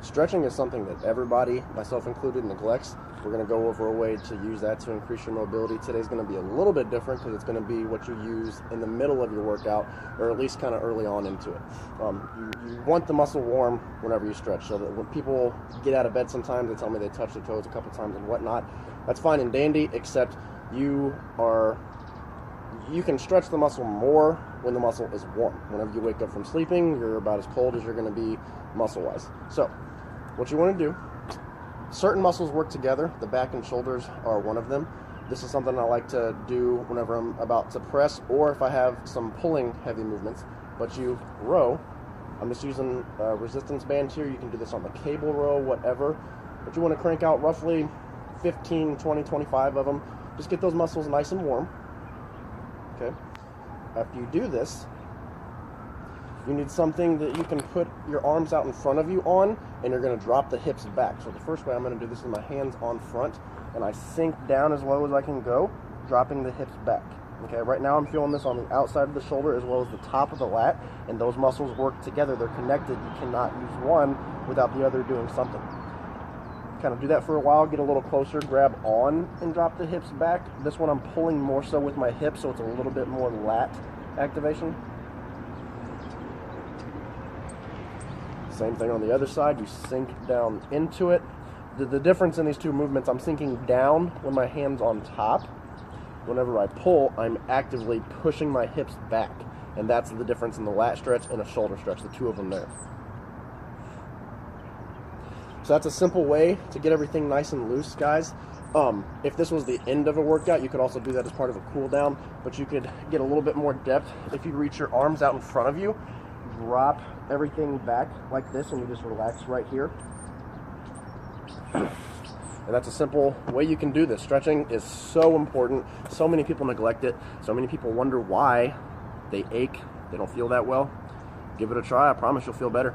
Stretching is something that everybody, myself included, neglects. We're going to go over a way to use that to increase your mobility. Today's going to be a little bit different because it's going to be what you use in the middle of your workout, or at least kind of early on into it. You want the muscle warm whenever you stretch, so that when people get out of bed sometimes, they tell me they touch their toes a couple times and whatnot. That's fine and dandy, except you can stretch the muscle more when the muscle is warm. Whenever you wake up from sleeping, you're about as cold as you're going to be muscle-wise. So what you want to do, certain muscles work together. The back and shoulders are one of them. This is something I like to do whenever I'm about to press, or if I have some pulling heavy movements. But you row. I'm just using a resistance band here. You can do this on the cable row, whatever. But you want to crank out roughly 15, 20, 25 of them. Just get those muscles nice and warm. Okay. After you do this, you need something that you can put your arms out in front of you on, and you're going to drop the hips back. So the first way I'm going to do this is my hands on front, and I sink down as low as I can go, dropping the hips back. Okay, right now I'm feeling this on the outside of the shoulder as well as the top of the lat, and those muscles work together. They're connected. You cannot use one without the other doing something. Kind of do that for a while, get a little closer, grab on, and drop the hips back. This one I'm pulling more so with my hips, so it's a little bit more lat activation. Same thing on the other side, you sink down into it. The difference in these two movements, I'm sinking down when my hand's on top. Whenever I pull, I'm actively pushing my hips back. And that's the difference in the lat stretch and a shoulder stretch, the two of them there. So that's a simple way to get everything nice and loose, guys. If this was the end of a workout, you could also do that as part of a cool down, but you could get a little bit more depth if you reach your arms out in front of you, drop everything back like this, and you just relax right here. And that's a simple way you can do this. Stretching is so important. So many people neglect it. So many people wonder why they ache, they don't feel that well. Give it a try. I promise you'll feel better.